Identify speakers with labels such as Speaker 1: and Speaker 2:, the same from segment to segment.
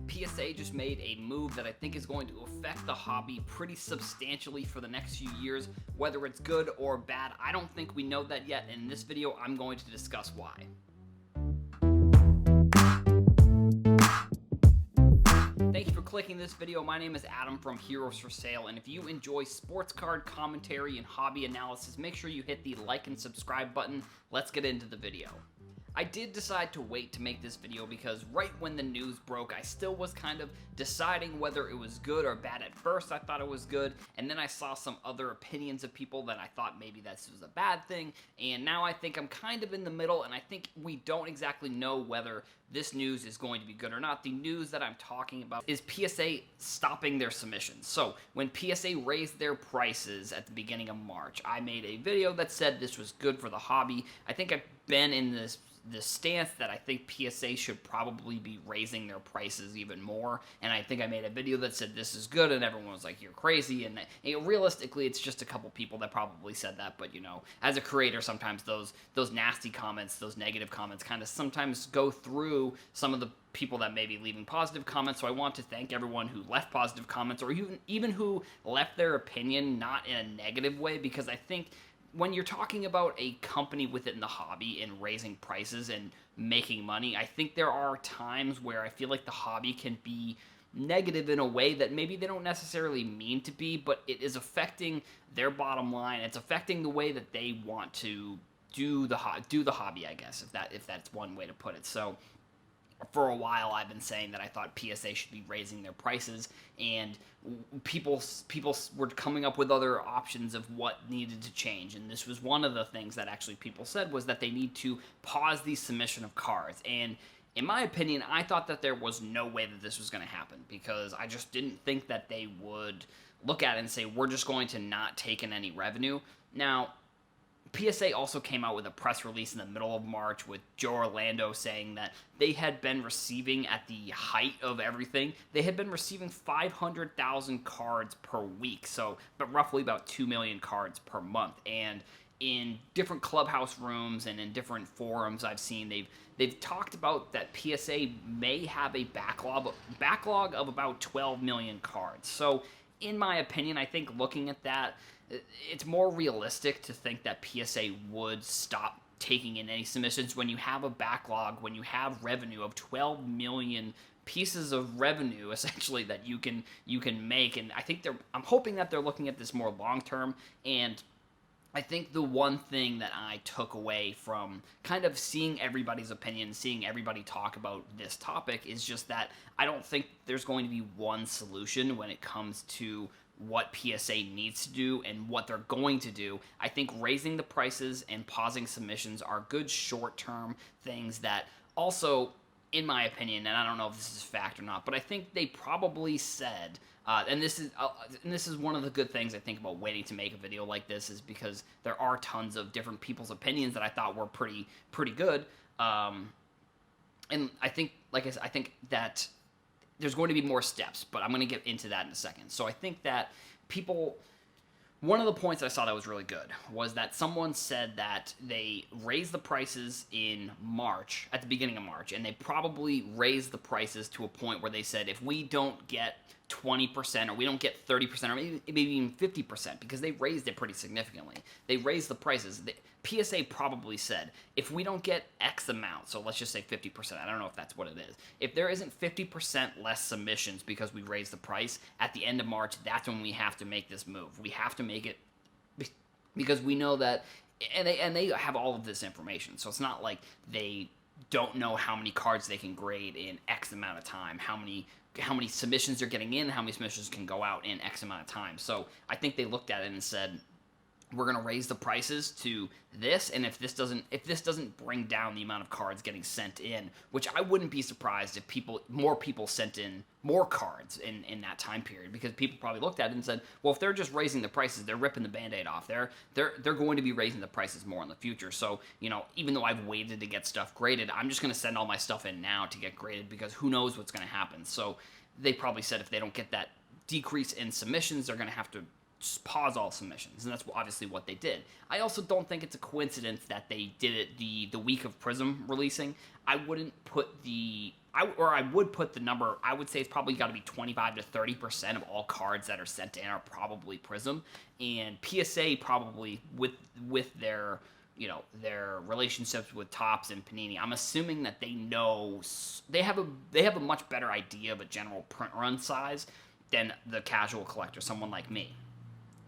Speaker 1: PSA just made a move that I think is going to affect the hobby pretty substantially for the next few years. Whether it's good or bad, I don't think we know that yet. In this video, I'm going to discuss why. Thank you for clicking this video. My name is Adam from Herosforsale, and if you enjoy sports card commentary and hobby analysis, make sure you hit the like and subscribe button. Let's get into the video. I did decide to wait to make this video because right when the news broke, I still was kind of deciding whether it was good or bad. At first, I thought it was good, and then I saw some other opinions of people that I thought maybe this was a bad thing, and now I think I'm kind of in the middle, and I think we don't exactly know whether this news is going to be good or not. The news that I'm talking about is PSA stopping their submissions. So when PSA raised their prices at the beginning of March, I made a video that said this was good for the hobby. I think I've been in this stance that I think PSA should probably be raising their prices even more, and I think I made a video that said this is good, and everyone was like, you're crazy, and realistically, it's just a couple people that probably said that, but you know, as a creator, sometimes those nasty comments, those negative comments kind of sometimes go through some of the people that may be leaving positive comments, so I want to thank everyone who left positive comments, or even who left their opinion not in a negative way, because I think when you're talking about a company within the hobby and raising prices and making money, I think there are times where I feel like the hobby can be negative in a way that maybe they don't necessarily mean to be, but it is affecting their bottom line. It's affecting the way that they want to do the hobby, I guess, if that's one way to put it. So for a while, I've been saying that I thought PSA should be raising their prices, and people were coming up with other options of what needed to change, and this was one of the things that actually people said was that they need to pause the submission of cards. And in my opinion, I thought that there was no way that this was going to happen, because I just didn't think that they would look at it and say, we're just going to not take in any revenue. Now, PSA also came out with a press release in the middle of March with Joe Orlando saying that they had been receiving, at the height of everything, they had been receiving 500,000 cards per week, but roughly about 2 million cards per month. And in different clubhouse rooms and in different forums I've seen, they've talked about that PSA may have a backlog of about 12 million cards. So in my opinion, I think looking at that, it's more realistic to think that PSA would stop taking in any submissions when you have a backlog, when you have revenue of 12 million pieces of revenue essentially that you can make. And I think I'm hoping that they're looking at this more long term. And I think the one thing that I took away from kind of seeing everybody's opinion, seeing everybody talk about this topic, is just that I don't think there's going to be one solution when it comes to what PSA needs to do and what they're going to do. I think raising the prices and pausing submissions are good short-term things that also, in my opinion, and I don't know if this is fact or not, but I think they probably said, and this is one of the good things I think about waiting to make a video like this, is because there are tons of different people's opinions that I thought were pretty good, and I think, like I said, I think that there's going to be more steps, but I'm going to get into that in a second. So I think that one of the points that I saw that was really good was that someone said that they raised the prices in March, at the beginning of March, and they probably raised the prices to a point where they said, if we don't get 20% or we don't get 30% or maybe even 50%, because they raised it pretty significantly. They raised the prices. PSA probably said, if we don't get X amount, so let's just say 50%, I don't know if that's what it is. If there isn't 50% less submissions because we raised the price, at the end of March, that's when we have to make this move. We have to make it because we know that, and they have all of this information, so it's not like they don't know how many cards they can grade in X amount of time, how many submissions they're getting in, how many submissions can go out in X amount of time. So I think they looked at it and said, we're going to raise the prices to this, and if this doesn't bring down the amount of cards getting sent in, which I wouldn't be surprised if more people sent in more cards in that time period, because people probably looked at it and said, well, if they're just raising the prices, they're ripping the Band-Aid off. They're going to be raising the prices more in the future. So, you know, even though I've waited to get stuff graded, I'm just going to send all my stuff in now to get graded, because who knows what's going to happen. So they probably said if they don't get that decrease in submissions, they're going to have to just pause all submissions, and that's obviously what they did. I also don't think it's a coincidence that they did it the week of Prism releasing. I wouldn't put the I would put the number, I would say it's probably got to be 25 to 30% of all cards that are sent in are probably Prism, and PSA probably with their their relationships with Topps and Panini. I'm assuming that they know they have a much better idea of a general print run size than the casual collector, someone like me.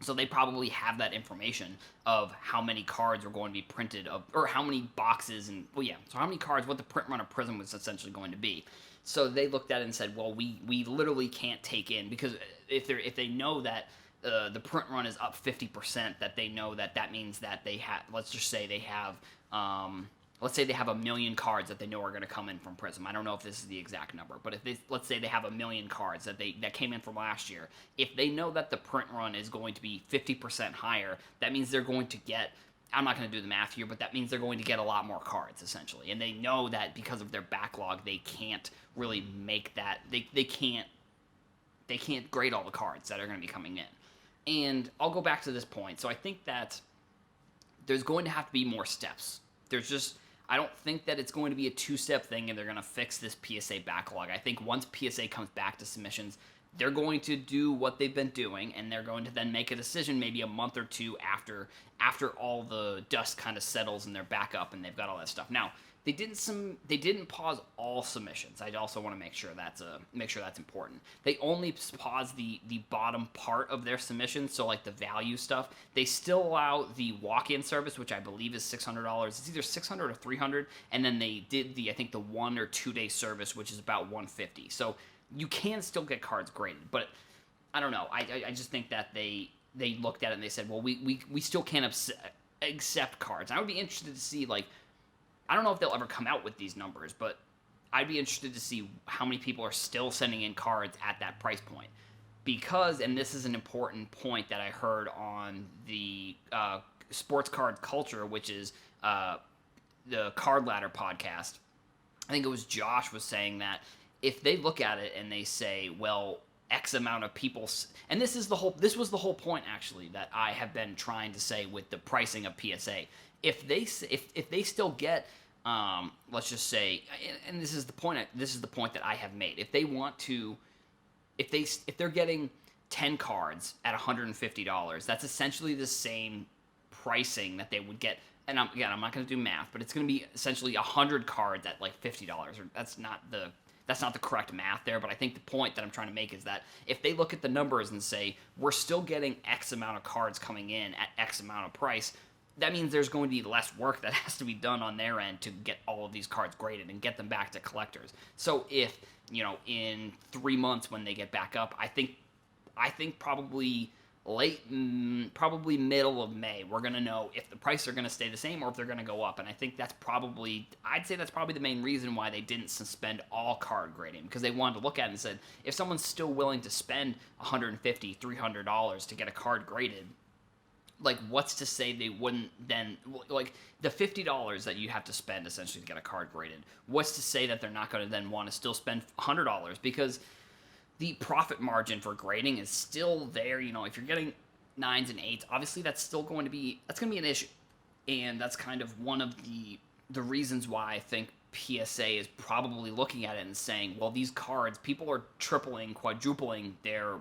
Speaker 1: So they probably have that information of how many cards are going to be printed of, or how many boxes and so how many cards, what the print run of Prism was essentially going to be. So they looked at it and said, well, we literally can't take in, because if they know that the print run is up 50%, that they know that means that they have, let's just say they have let's say they have 1 million cards that they know are going to come in from Prism. I don't know if this is the exact number, but if let's say they have 1 million cards that came in from last year. If they know that the print run is going to be 50% higher, that means they're going to get, I'm not going to do the math here, but that means they're going to get a lot more cards, essentially. And they know that because of their backlog, they can't really make that, they can't grade all the cards that are going to be coming in. And I'll go back to this point. So I think that there's going to have to be more steps. I don't think that it's going to be a two-step thing and they're going to fix this PSA backlog. I think once PSA comes back to submissions, they're going to do what they've been doing, and they're going to then make a decision maybe a month or two after all the dust kind of settles and they're back up and they've got all that stuff. Now, they didn't pause all submissions. I also want to make sure that's important. They only paused the bottom part of their submissions, so like the value stuff. They still allow the walk-in service, which I believe is $600. It's either $600 or $300, and then they did I think the 1 or 2 day service, which is about $150. So you can still get cards graded, but I don't know. I just think that they looked at it and they said, well, we still can't accept cards. I would be interested to see, like, I don't know if they'll ever come out with these numbers, but I'd be interested to see how many people are still sending in cards at that price point. Because, and this is an important point that I heard on the Sports Card Culture, which is the Card Ladder podcast. I think it was Josh was saying that if they look at it and they say, well, X amount of people, and this was the whole point actually that I have been trying to say with the pricing of PSA. If they still get, let's just say, and this is the point that I have made. If they want to, if they're getting 10 cards at $150, that's essentially the same pricing that they would get. And I'm not going to do math, but it's going to be essentially 100 cards at like $50. Or that's not the correct math there, but I think the point that I'm trying to make is that if they look at the numbers and say, we're still getting X amount of cards coming in at X amount of price, that means there's going to be less work that has to be done on their end to get all of these cards graded and get them back to collectors. So if, in 3 months when they get back up, I think probably probably middle of May, we're going to know if the prices are going to stay the same or if they're going to go up. And I think I'd say that's probably the main reason why they didn't suspend all card grading, because they wanted to look at it and said, if someone's still willing to spend $150, $300 to get a card graded, like, what's to say they wouldn't then, like, the $50 that you have to spend essentially to get a card graded, what's to say that they're not going to then want to still spend $100? Because the profit margin for grading is still there. If you're getting 9s and 8s, obviously that's going to be an issue. And that's kind of one of the reasons why I think PSA is probably looking at it and saying, well, these cards, people are tripling, quadrupling their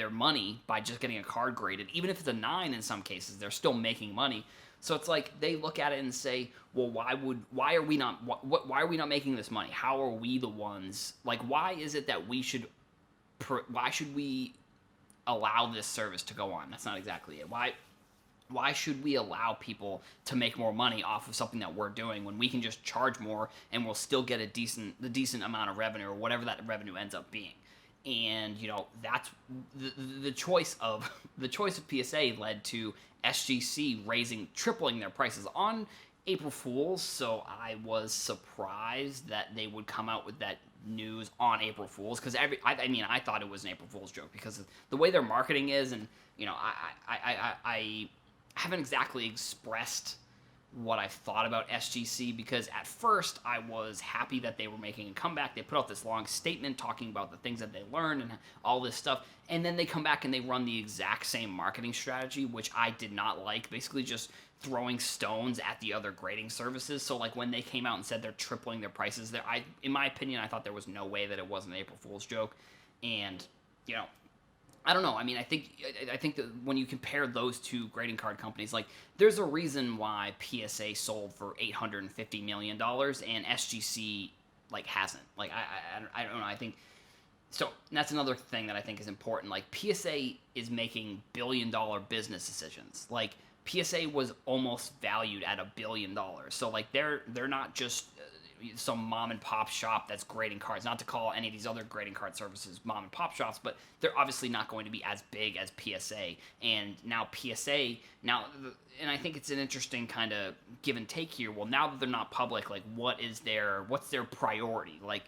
Speaker 1: money by just getting a card graded. Even if it's a 9 in some cases, they're still making money. So it's like they look at it and say, well, why are we not making this money? How are we the ones, like, why is it that why should we allow this service to go on? That's not exactly it. Why should we allow people to make more money off of something that we're doing when we can just charge more and we'll still get the decent amount of revenue, or whatever that revenue ends up being? And that's the choice of PSA led to SGC tripling their prices on April Fool's. So I was surprised that they would come out with that news on April Fool's, because I thought it was an April Fool's joke because of the way their marketing is, and I haven't exactly expressed what I thought about SGC, because at first I was happy that they were making a comeback. They put out this long statement talking about the things that they learned and all this stuff, and then they come back and they run the exact same marketing strategy, which I did not like. Basically just throwing stones at the other grading services. So like when they came out and said they're tripling their prices, in my opinion, I thought there was no way that it wasn't an April Fool's joke. And I don't know. I mean, I think that when you compare those two grading card companies, like there's a reason why PSA sold for $850 million and SGC like hasn't. Like I don't know. I think so. And that's another thing that I think is important. Like PSA is making billion-dollar business decisions. Like PSA was almost valued at $1 billion. So like they're not just some mom and pop shop that's grading cards. Not to call any of these other grading card services mom and pop shops, but they're obviously not going to be as big as PSA. And now PSA, and I think it's an interesting kind of give and take here. Well, now that they're not public, like what's their priority? Like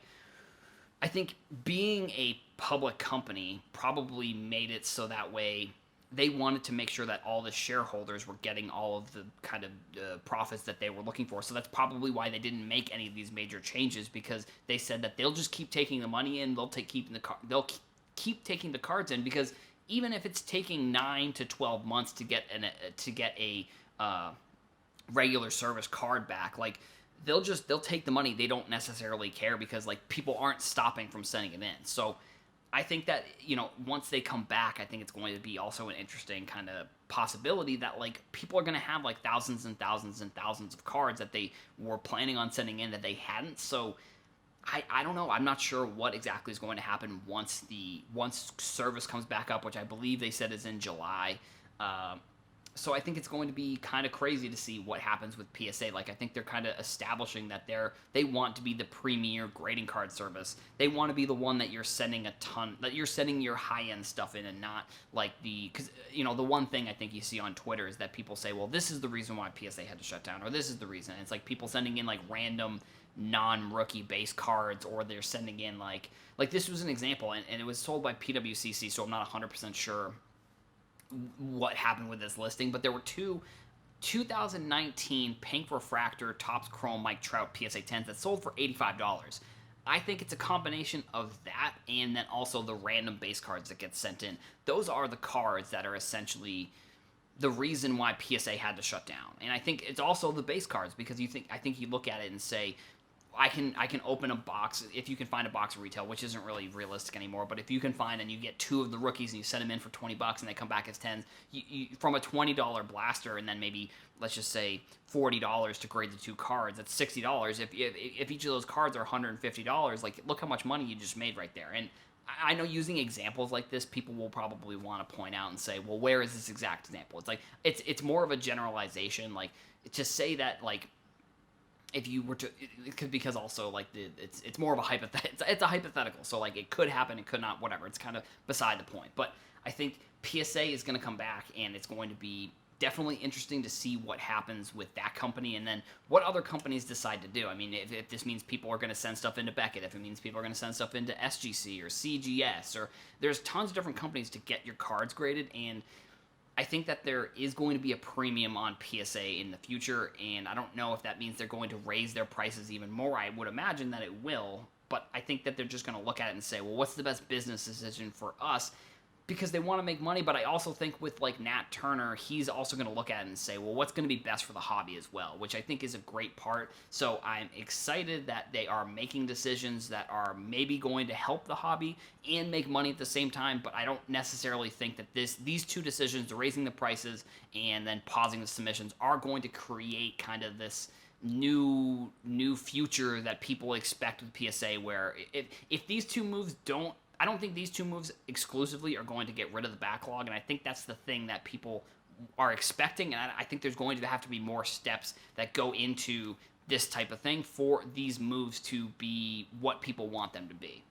Speaker 1: I think being a public company probably made it so that way they wanted to make sure that all the shareholders were getting all of the kind of profits that they were looking for. So that's probably why they didn't make any of these major changes, because they said that they'll just keep taking the money in, they'll keep taking the cards in, because even if it's taking 9 to 12 months to get a regular service card back, like they'll take the money. They don't necessarily care, because like people aren't stopping from sending it in. So I think that, once they come back, I think it's going to be also an interesting kind of possibility that, like, people are going to have, like, thousands and thousands and thousands of cards that they were planning on sending in that they hadn't. So I don't know. I'm not sure what exactly is going to happen once service comes back up, which I believe they said is in July. So I think it's going to be kind of crazy to see what happens with PSA. Like, I think they're kind of establishing that they want to be the premier grading card service. They want to be the one that you're sending your high-end stuff in, and not like because the one thing I think you see on Twitter is that people say, well, this is the reason why PSA had to shut down, or this is the reason. And it's like people sending in like random non-rookie base cards, or they're sending in like this was an example, and it was sold by PWCC, so I'm not 100% sure what happened with this listing, but there were two 2019 Pink Refractor Topps Chrome Mike Trout PSA 10s that sold for $85. I think it's a combination of that and then also the random base cards that get sent in. Those are the cards that are essentially the reason why PSA had to shut down. And I think it's also the base cards, because I think you look at it and say, I can open a box, if you can find a box of retail, which isn't really realistic anymore, but if you can find and you get 2 of the rookies and you send them in for $20 and they come back as 10s, you from a $20 blaster, and then maybe, let's just say, $40 to grade the 2 cards, that's $60. If each of those cards are $150, like, look how much money you just made right there. And I know using examples like this, people will probably want to point out and say, well, where is this exact example? It's like, it's more of a generalization, like, to say that, like, if you were to, it could, because also like it's more of a hypothetical. It's a hypothetical, so like it could happen, it could not, whatever. It's kind of beside the point. But I think PSA is going to come back, and it's going to be definitely interesting to see what happens with that company, and then what other companies decide to do. I mean, if this means people are going to send stuff into Beckett, if it means people are going to send stuff into SGC or CGS, or there's tons of different companies to get your cards graded, and I think that there is going to be a premium on PSA in the future, and I don't know if that means they're going to raise their prices even more. I would imagine that it will, but I think that they're just going to look at it and say, well, what's the best business decision for us? Because they want to make money, but I also think with like Nat Turner, he's also going to look at it and say, well, what's going to be best for the hobby as well, which I think is a great part. So I'm excited that they are making decisions that are maybe going to help the hobby and make money at the same time, but I don't necessarily think that these 2 decisions, raising the prices and then pausing the submissions, are going to create kind of this new future that people expect with PSA, where if these 2 moves I don't think these 2 moves exclusively are going to get rid of the backlog, and I think that's the thing that people are expecting, and I think there's going to have to be more steps that go into this type of thing for these moves to be what people want them to be.